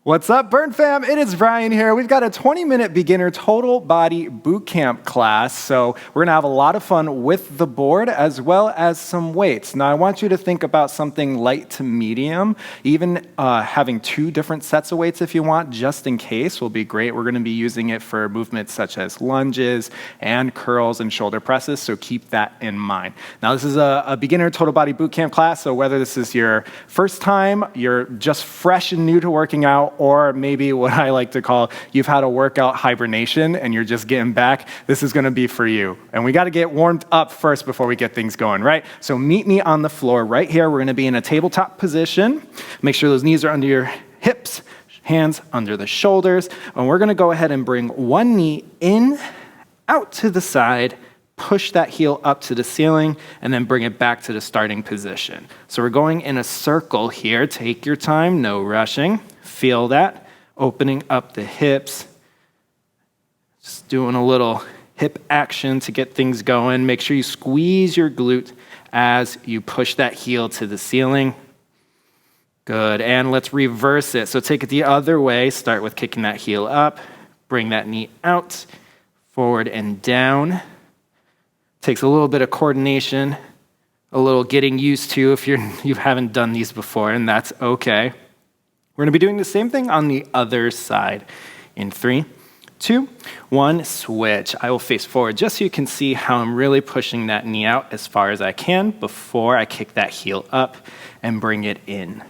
What's up, Brrrn fam? It is Bryan here. We've got a 20-minute beginner total body bootcamp class, so we're gonna have a lot of fun with the board as well as some weights. Now, I want you to think about something light to medium, even having 2 different sets of weights if you want, just in case will be great. We're gonna be using it for movements such as lunges and curls and shoulder presses, so keep that in mind. Now, this is a beginner total body bootcamp class, so whether this is your first time, you're just fresh and new to working out, or maybe what I like to call, you've had a workout hibernation and you're just getting back, this is gonna be for you. And we gotta get warmed up first before we get things going, right? So meet me on the floor right here. We're gonna be in a tabletop position. Make sure those knees are under your hips, hands under the shoulders. And we're gonna go ahead and bring one knee in, out to the side, push that heel up to the ceiling, and then bring it back to the starting position. So we're going in a circle here. Take your time, no rushing. Feel that, opening up the hips. Just doing a little hip action to get things going. Make sure you squeeze your glute as you push that heel to the ceiling. Good, and let's reverse it. So take it the other way. Start with kicking that heel up. Bring that knee out, forward and down. Takes a little bit of coordination, a little getting used to if you haven't done these before, and that's okay. We're gonna be doing the same thing on the other side. In 3, 2, 1, switch. I will face forward just so you can see how I'm really pushing that knee out as far as I can before I kick that heel up and bring it in.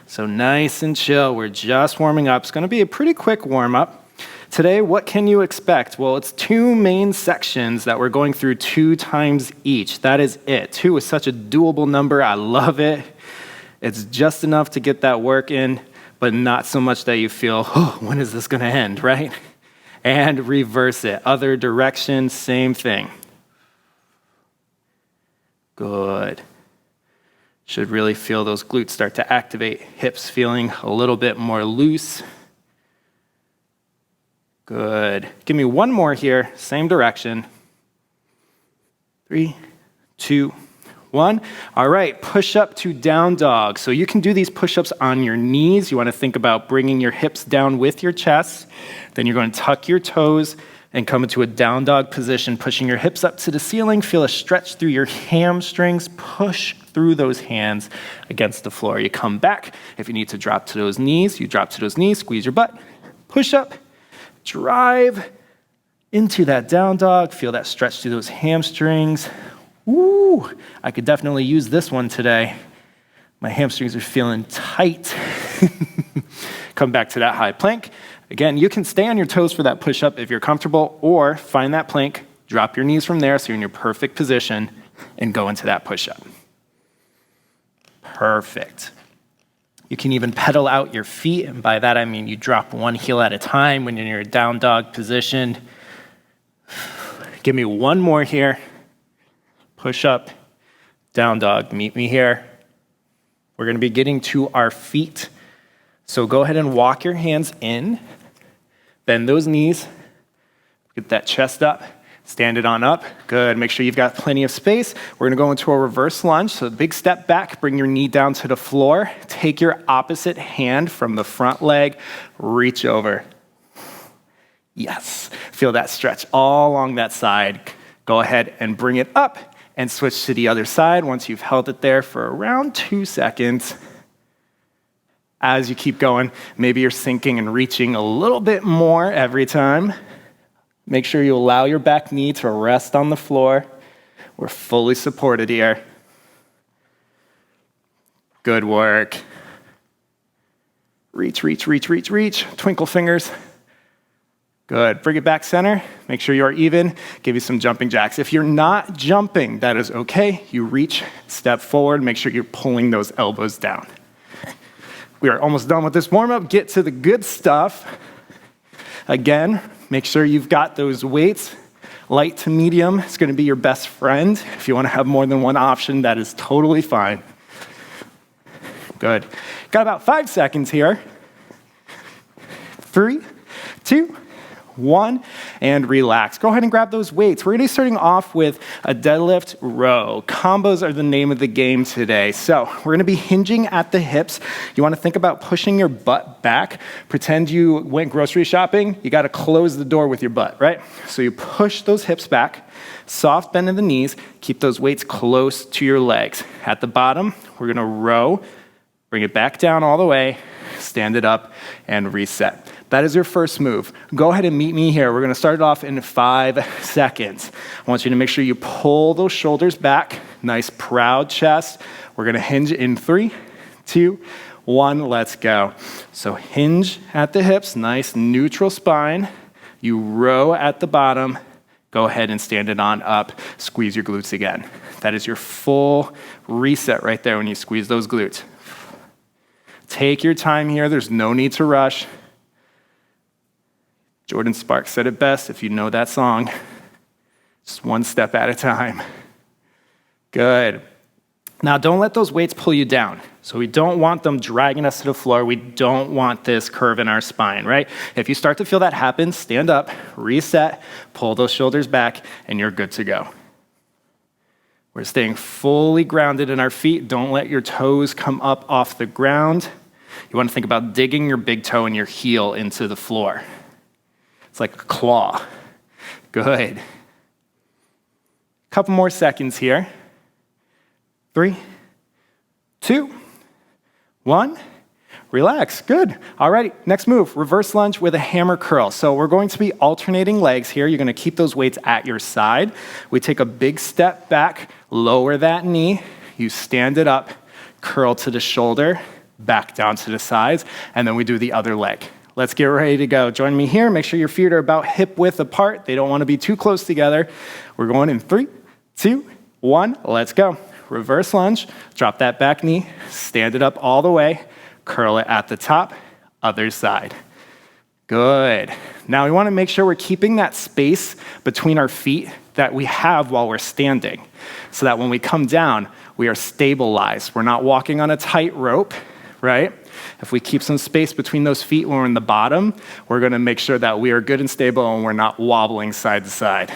So nice and chill, we're just warming up. It's gonna be a pretty quick warm up. Today, what can you expect? Well, it's 2 main sections that we're going through 2 times each. That is it. 2 is such a doable number, I love it. It's just enough to get that work in, but not so much that you feel, oh, when is this gonna end, right? And reverse it. Other direction, same thing. Good. Should really feel those glutes start to activate, hips feeling a little bit more loose. Good. Give me one more here, same direction. 3, 2, 1. All right, push up to down dog. So you can do these push-ups on your knees. You want to think about bringing your hips down with your chest. Then you're going to tuck your toes and come into a down dog position, pushing your hips up to the ceiling. Feel a stretch through your hamstrings. Push through those hands against the floor. You come back. If you need to drop to those knees, you drop to those knees, squeeze your butt, push up, drive into that down dog. Feel that stretch through those hamstrings. Woo, I could definitely use this one today. My hamstrings are feeling tight. Come back to that high plank. Again, you can stay on your toes for that push-up if you're comfortable, or find that plank, drop your knees from there so you're in your perfect position, and go into that push-up. Perfect. You can even pedal out your feet, and by that I mean you drop one heel at a time when you're in your down dog position. Give me one more here. Push up, down dog, meet me here. We're gonna be getting to our feet. So go ahead and walk your hands in, bend those knees, get that chest up, stand it on up. Good, make sure you've got plenty of space. We're gonna go into a reverse lunge. So big step back, bring your knee down to the floor. Take your opposite hand from the front leg, reach over. Yes, feel that stretch all along that side. Go ahead and bring it up and switch to the other side once you've held it there for around 2 seconds. As you keep going, maybe you're sinking and reaching a little bit more every time. Make sure you allow your back knee to rest on the floor. We're fully supported here. Good work. Reach, reach, reach, reach, reach. Twinkle fingers. Good, bring it back center. Make sure you are even. Give you some jumping jacks. If you're not jumping, that is okay. You reach, step forward, make sure you're pulling those elbows down. We are almost done with this warm-up. Get to the good stuff. Again, make sure you've got those weights. Light to medium is gonna be your best friend. If you wanna have more than one option, that is totally fine. Good. Got about 5 seconds here. 3, 2, 1, and relax. Go ahead and grab those weights. We're gonna be starting off with a deadlift row. Combos are the name of the game today. So we're gonna be hinging at the hips. You wanna think about pushing your butt back. Pretend you went grocery shopping. You gotta close the door with your butt, right? So you push those hips back, soft bend in the knees, keep those weights close to your legs. At the bottom, we're gonna row, bring it back down all the way, stand it up, and reset. That is your first move. Go ahead and meet me here. We're gonna start it off in 5 seconds. I want you to make sure you pull those shoulders back, nice proud chest. We're gonna hinge in 3, 2, 1, let's go. So hinge at the hips, nice neutral spine. You row at the bottom, go ahead and stand it on up, squeeze your glutes again. That is your full reset right there when you squeeze those glutes. Take your time here, there's no need to rush. Jordan Sparks said it best, if you know that song, just one step at a time. Good. Now don't let those weights pull you down. So we don't want them dragging us to the floor. We don't want this curve in our spine, right? If you start to feel that happen, stand up, reset, pull those shoulders back, and you're good to go. We're staying fully grounded in our feet. Don't let your toes come up off the ground. You want to think about digging your big toe and your heel into the floor. It's like a claw. Good. Couple more seconds here. 3, 2, 1. Relax, good. All right, next move, reverse lunge with a hammer curl. So we're going to be alternating legs here. You're gonna keep those weights at your side. We take a big step back, lower that knee. You stand it up, curl to the shoulder, back down to the sides, and then we do the other leg. Let's get ready to go. Join me here. Make sure your feet are about hip width apart. They don't wanna be too close together. We're going in 3, 2, 1, let's go. Reverse lunge, drop that back knee, stand it up all the way, curl it at the top, other side. Good. Now we want to make sure we're keeping that space between our feet that we have while we're standing, so that when we come down, we are stabilized. We're not walking on a tightrope, right? If we keep some space between those feet when we're in the bottom, we're going to make sure that we are good and stable and we're not wobbling side to side.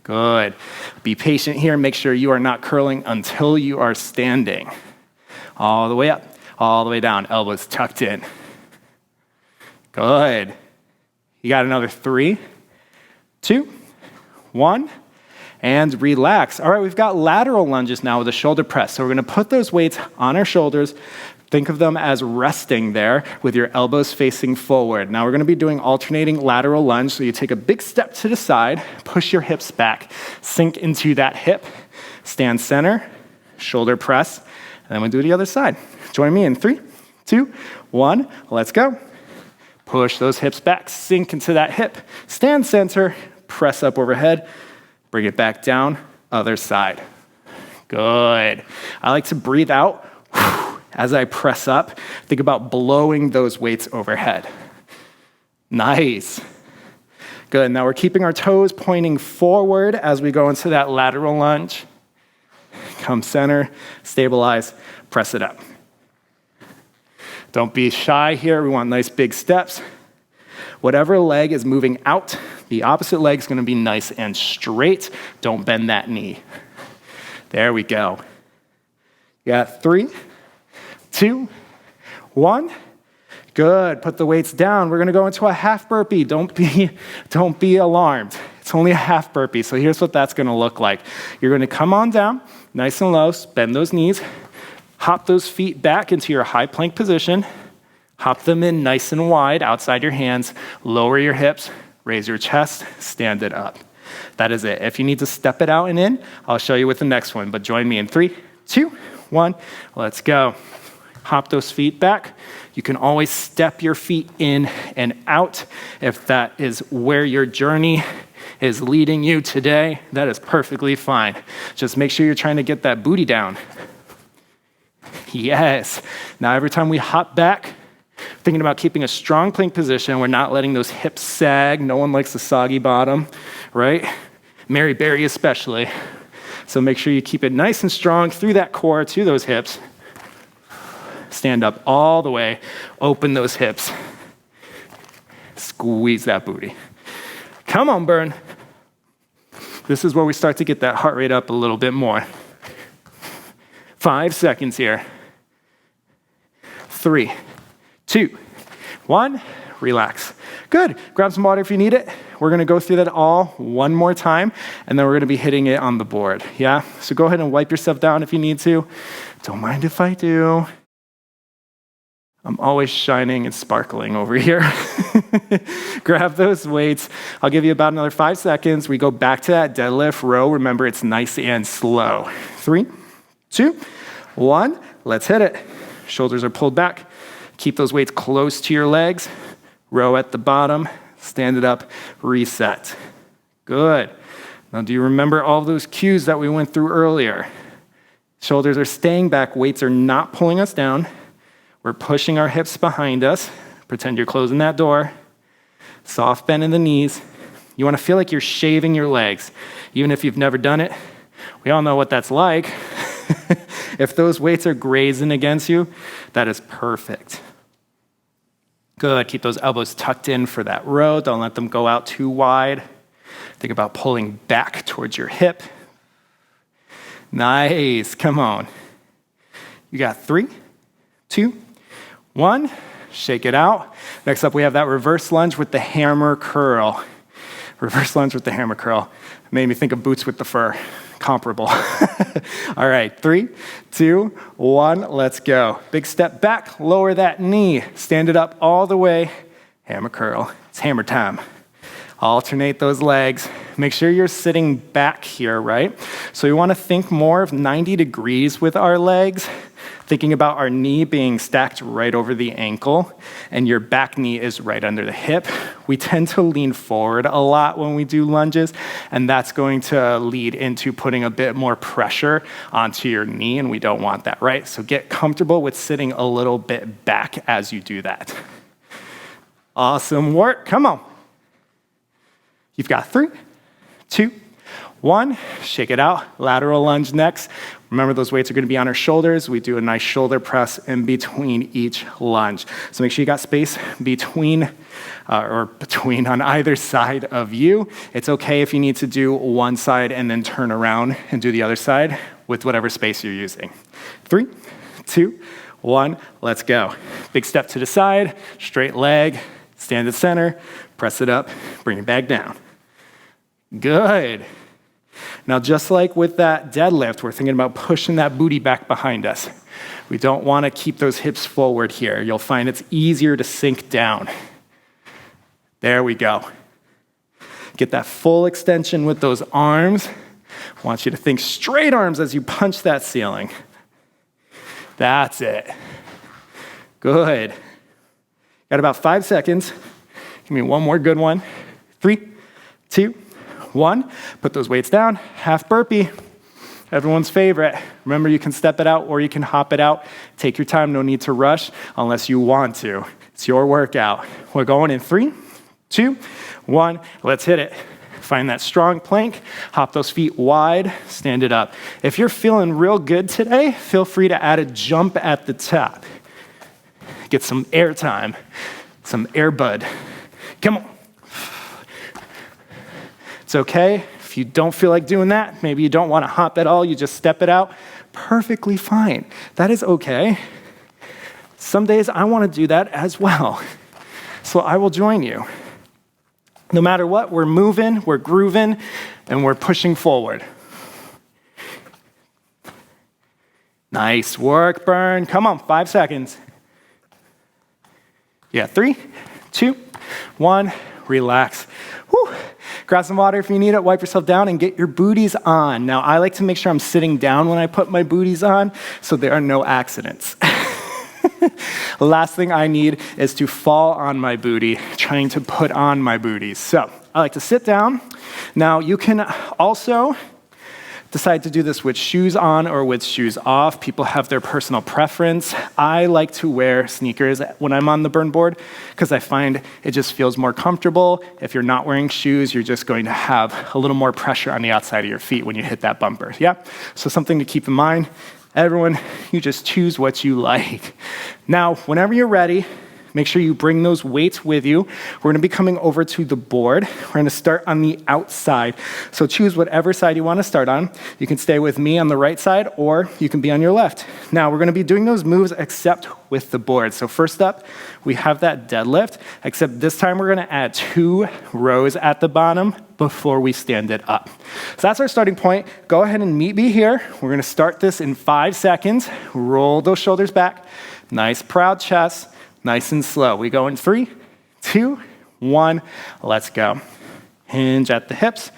Good. Be patient here. Make sure you are not curling until you are standing. All the way up, all the way down, elbows tucked in. Good. You got another 3, 2, 1, and relax. All right, we've got lateral lunges now with a shoulder press. So we're gonna put those weights on our shoulders. Think of them as resting there with your elbows facing forward. Now we're gonna be doing alternating lateral lunge. So you take a big step to the side, push your hips back, sink into that hip, stand center, shoulder press, and then we'll do the other side. Join me in 3, 2, 1, let's go. Push those hips back, sink into that hip, stand center, press up overhead, bring it back down, other side. Good. I like to breathe out as I press up. Think about blowing those weights overhead. Nice. Good. Now we're keeping our toes pointing forward as we go into that lateral lunge. Come center, stabilize, press it up. Don't be shy here. We want nice big steps. Whatever leg is moving out, the opposite leg is going to be nice and straight. Don't bend that knee. There we go. You got 3, 2, 1. Good. Put the weights down. We're going to go into a half burpee. Don't be alarmed. It's only a half burpee. So here's what that's going to look like. You're going to come on down, nice and low, bend those knees, hop those feet back into your high plank position, hop them in nice and wide outside your hands, lower your hips, raise your chest, stand it up. That is it. If you need to step it out and in, I'll show you with the next one, but join me in 3, 2, 1, let's go. Hop those feet back. You can always step your feet in and out if that is where your journey is leading you today. That is perfectly fine. Just make sure you're trying to get that booty down. Yes. Now every time we hop back, thinking about keeping a strong plank position, we're not letting those hips sag. No one likes a soggy bottom, right? Mary Berry especially. So make sure you keep it nice and strong through that core to those hips. Stand up all the way, open those hips, squeeze that booty. Come on, Brrrn. This is where we start to get that heart rate up a little bit more. 5 seconds here. 3, 2, 1. Relax. Good. Grab some water if you need it. We're going to go through that all one more time, and then we're going to be hitting it on the board. Yeah? So go ahead and wipe yourself down if you need to. Don't mind if I do. I'm always shining and sparkling over here. Grab those weights. I'll give you about another 5 seconds. We go back to that deadlift row. Remember, it's nice and slow. 3, 2, 1. Let's hit it. Shoulders are pulled back. Keep those weights close to your legs. Row at the bottom. Stand it up. Reset. Good. Now, do you remember all those cues that we went through earlier? Shoulders are staying back. Weights are not pulling us down. We're pushing our hips behind us. Pretend you're closing that door. Soft bend in the knees. You want to feel like you're shaving your legs. Even if you've never done it, we all know what that's like. If those weights are grazing against you, that is perfect. Good. Keep those elbows tucked in for that row. Don't let them go out too wide. Think about pulling back towards your hip. Nice. Come on. You got 3, 2, 1. Shake it out. Next up, we have that reverse lunge with the hammer curl. Reverse lunge with the hammer curl. Made me think of boots with the fur. Comparable. All right, 3, 2, 1, let's go. Big step back, lower that knee. Stand it up all the way. Hammer curl. It's hammer time. Alternate those legs. Make sure you're sitting back here, right? So you want to think more of 90 degrees with our legs, thinking about our knee being stacked right over the ankle, and your back knee is right under the hip. We tend to lean forward a lot when we do lunges, and that's going to lead into putting a bit more pressure onto your knee, and we don't want that, right? So get comfortable with sitting a little bit back as you do that. Awesome work. Come on. You've got 3, 2, 1. Shake it out. Lateral lunge next. Remember, those weights are going to be on our shoulders. We do a nice shoulder press in between each lunge. So make sure you got space between on either side of you. It's okay if you need to do one side and then turn around and do the other side with whatever space you're using. 3, 2, 1. Let's go. Big step to the side, straight leg, stand at center, press it up, bring it back down. Good. Now, just like with that deadlift, we're thinking about pushing that booty back behind us. We don't want to keep those hips forward here. You'll find it's easier to sink down. There we go. Get that full extension with those arms. I want you to think straight arms as you punch that ceiling. That's it. Good. Got about 5 seconds. Give me one more good one. 3, 2, 1. Put those weights down. Half burpee. Everyone's favorite. Remember, you can step it out or you can hop it out. Take your time. No need to rush unless you want to. It's your workout. We're going in 3, 2, 1. Let's hit it. Find that strong plank. Hop those feet wide. Stand it up. If you're feeling real good today, feel free to add a jump at the top. Get some air time, some air bud. Come on. It's okay if you don't feel like doing that. Maybe you don't want to hop at all. You just step it out. Perfectly fine. That is okay. Some days I want to do that as well. So I will join you. No matter what, we're moving, we're grooving, and we're pushing forward. Nice work, Brrrn. Come on, 5 seconds. Yeah, 3, 2, 1. Relax. Whew. Grab some water if you need it. Wipe yourself down and get your booties on. Now, I like to make sure I'm sitting down when I put my booties on so there are no accidents. The last thing I need is to fall on my booty trying to put on my booties. So I like to sit down. Now, you can also decide to do this with shoes on or with shoes off. People have their personal preference. I like to wear sneakers when I'm on the Brrrn board because I find it just feels more comfortable. If you're not wearing shoes, you're just going to have a little more pressure on the outside of your feet when you hit that bumper. Yeah? So something to keep in mind. Everyone, you just choose what you like. Now, whenever you're ready, Make sure you bring those weights with you. We're gonna be coming over to the board. We're gonna start on the outside. So choose whatever side you wanna start on. You can stay with me on the right side, or you can be on your left. Now, we're gonna be doing those moves except with the board. So first up, we have that deadlift, except this time we're gonna add 2 rows at the bottom before we stand it up. So that's our starting point. Go ahead and meet me here. We're gonna start this in 5 seconds. Roll those shoulders back. Nice proud chest, nice and slow. We go in 3, 2, 1, let's go. Hinge at the hips.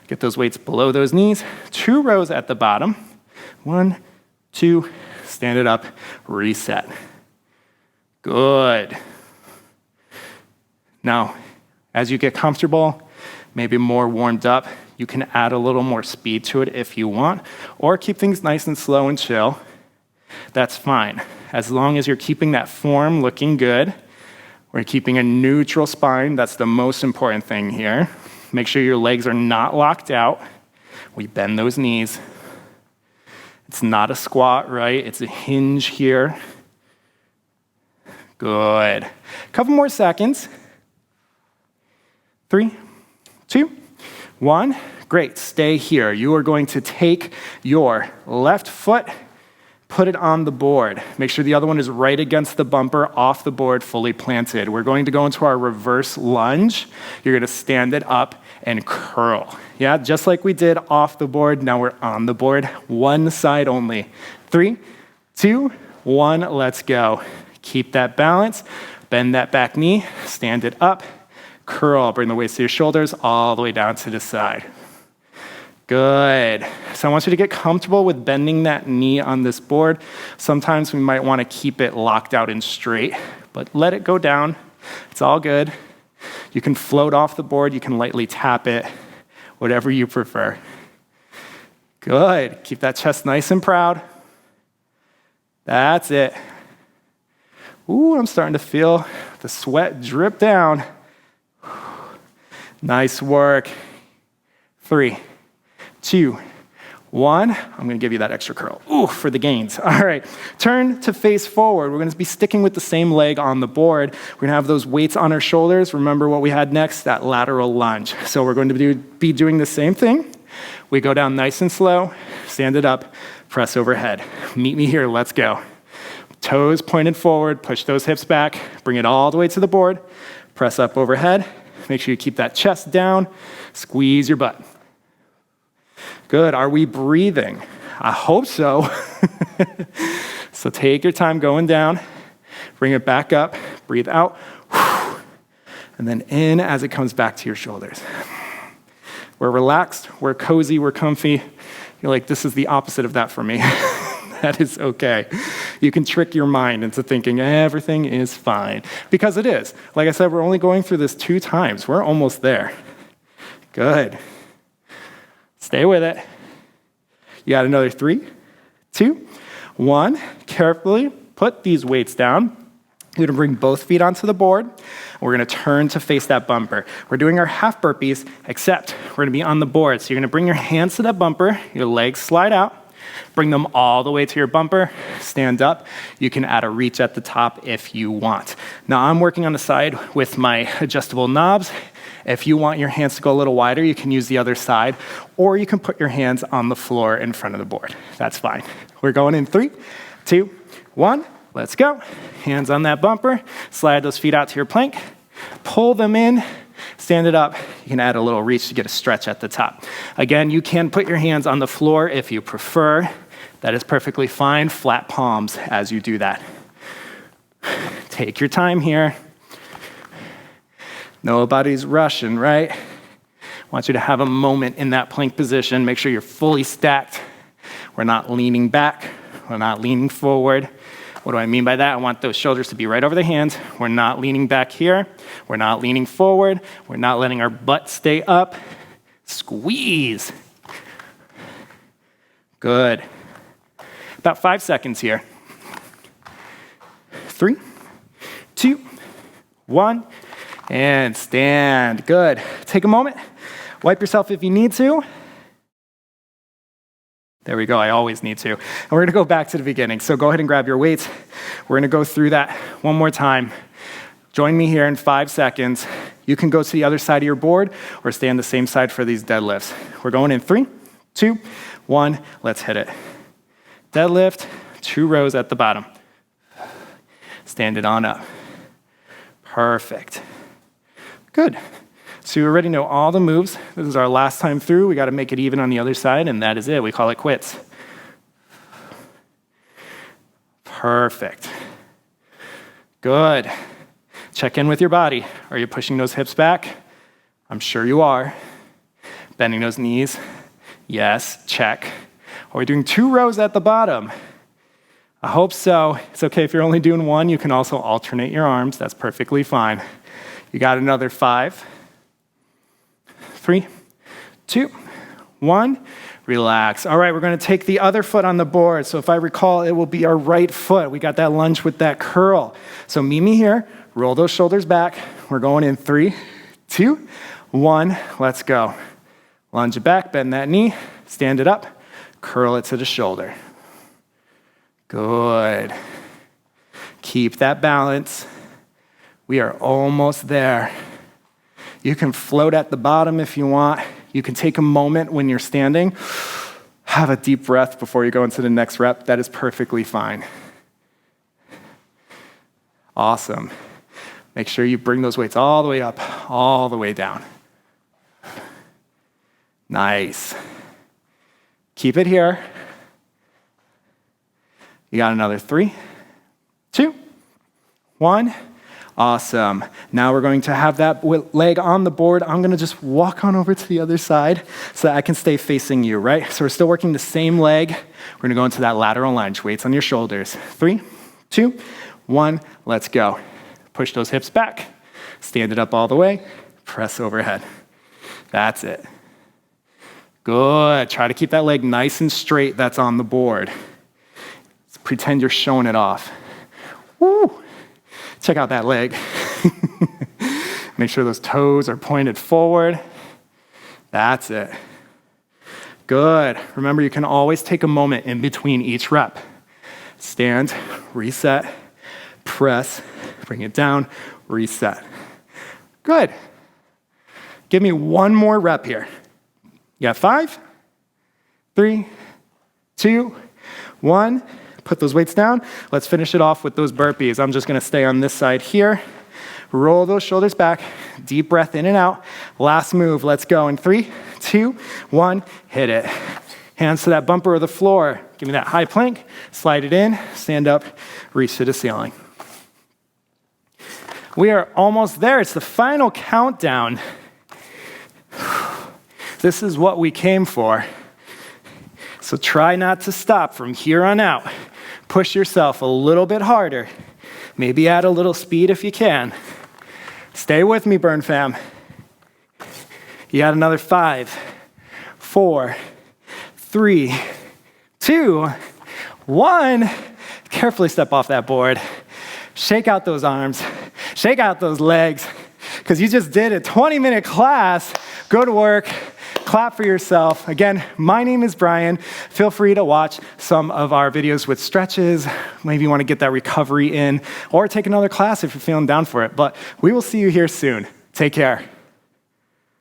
Get those weights below those knees. 2 rows at the bottom. 1, 2, stand it up, reset. Good. Now, as you get comfortable, maybe more warmed up, you can add a little more speed to it if you want, or keep things nice and slow and chill. That's fine. As long as you're keeping that form looking good, we're keeping a neutral spine. That's the most important thing here. Make sure your legs are not locked out. We bend those knees. It's not a squat, right? It's a hinge here. Good. Couple more seconds. 3, 2, 1. Great, stay here. You are going to take your left foot, put it on the board. Make sure the other one is right against the bumper, off the board, fully planted. We're going to go into our reverse lunge. You're gonna stand it up and curl. Yeah, just like we did off the board, now we're on the board. One side only. 3, 2, 1, let's go. Keep that balance, bend that back knee, stand it up, curl, bring the weights to your shoulders all the way down to the side. Good. So I want you to get comfortable with bending that knee on this board. Sometimes we might want to keep it locked out and straight, but let it go down. It's all good. You can float off the board, you can lightly tap it, whatever you prefer. Good. Keep that chest nice and proud. That's it. Ooh, I'm starting to feel the sweat drip down. Nice work. 3, 2, 1. I'm gonna give you that extra curl. Ooh, for the gains. All right, turn to face forward. We're gonna be sticking with the same leg on the board. We're gonna have those weights on our shoulders. Remember what we had next, that lateral lunge. So we're going to be doing the same thing. We go down nice and slow, stand it up, press overhead. Meet me here, let's go. Toes pointed forward, push those hips back, bring it all the way to the board, press up overhead. Make sure you keep that chest down, squeeze your butt. Good, are we breathing? I hope so. So take your time going down, bring it back up, breathe out, and then in as it comes back to your shoulders. We're relaxed, we're cozy, we're comfy. You're like, this is the opposite of that for me. That is okay. You can trick your mind into thinking everything is fine, because it is. Like I said, we're only going through this 2 times. We're almost there. Good. Stay with it. You got another 3, 2, 1. Carefully put these weights down. You're gonna bring both feet onto the board. We're gonna turn to face that bumper. We're doing our half burpees, except we're gonna be on the board. So you're gonna bring your hands to that bumper, your legs slide out, bring them all the way to your bumper, stand up. You can add a reach at the top if you want. Now I'm working on the side with my adjustable knobs. If you want your hands to go a little wider, you can use the other side, or you can put your hands on the floor in front of the board. That's fine. We're going in 3, 2, 1, let's go. Hands on that bumper, slide those feet out to your plank, pull them in, stand it up. You can add a little reach to get a stretch at the top. Again, you can put your hands on the floor if you prefer. That is perfectly fine. Flat palms as you do that. Take your time here. Nobody's rushing, right? I want you to have a moment in that plank position. Make sure you're fully stacked. We're not leaning back. We're not leaning forward. What do I mean by that? I want those shoulders to be right over the hands. We're not leaning back here. We're not leaning forward. We're not letting our butt stay up. Squeeze. Good. About 5 seconds here. 3, 2, 1, and stand. Good. Take a moment. Wipe yourself if you need to. There we go, I always need to. And we're gonna go back to the beginning. So go ahead and grab your weights. We're gonna go through that one more time. Join me here in 5 seconds. You can go to the other side of your board or stay on the same side for these deadlifts. We're going in 3, 2, 1, let's hit it. Deadlift, 2 rows at the bottom. Stand it on up. Perfect. Good. So you already know all the moves. This is our last time through. We got to make it even on the other side, and that is it. We call it quits. Perfect. Good. Check in with your body. Are you pushing those hips back? I'm sure you are. Bending those knees? Yes, check. Are we doing 2 rows at the bottom? I hope so. It's okay if you're only doing 1. You can also alternate your arms. That's perfectly fine. You got another 5, 3, 2, 1. Relax. All right, we're going to take the other foot on the board. So if I recall, it will be our right foot. We got that lunge with that curl. So meet me here. Roll those shoulders back. We're going in 3, 2, 1. Let's go. Lunge it back, bend that knee, stand it up, curl it to the shoulder. Good. Keep that balance. We are almost there. You can float at the bottom if you want. You can take a moment when you're standing. Have a deep breath before you go into the next rep. That is perfectly fine. Awesome. Make sure you bring those weights all the way up, all the way down. Nice. Keep it here. You got another 3, 2, 1. Awesome. Now we're going to have that leg on the board. I'm going to just walk on over to the other side so that I can stay facing you, right? So we're still working the same leg. We're going to go into that lateral lunge. Weights on your shoulders. 3, 2, 1. Let's go. Push those hips back. Stand it up all the way. Press overhead. That's it. Good. Try to keep that leg nice and straight that's on the board. Let's pretend you're showing it off. Woo! Check out that leg. Make sure those toes are pointed forward. That's it. Good. Remember, you can always take a moment in between each rep. Stand, reset, press, bring it down, reset. Good. Give me 1 more rep here. You got 5, 3, 2, 1. Put those weights down. Let's finish it off with those burpees. I'm just going to stay on this side here. Roll those shoulders back. Deep breath in and out. Last move. Let's go in 3, 2, 1. Hit it. Hands to that bumper of the floor. Give me that high plank. Slide it in. Stand up. Reach to the ceiling. We are almost there. It's the final countdown. This is what we came for. So try not to stop from here on out. Push yourself a little bit harder. Maybe add a little speed if you can. Stay with me, Brrrn fam. You got another 5, 4, 3, 2, 1. Carefully step off that board. Shake out those arms. Shake out those legs. Because you just did a 20-minute class. Go to work. Clap for yourself. Again, my name is Bryan. Feel free to watch some of our videos with stretches. Maybe you want to get that recovery in, or take another class if you're feeling down for it. But we will see you here soon. Take care.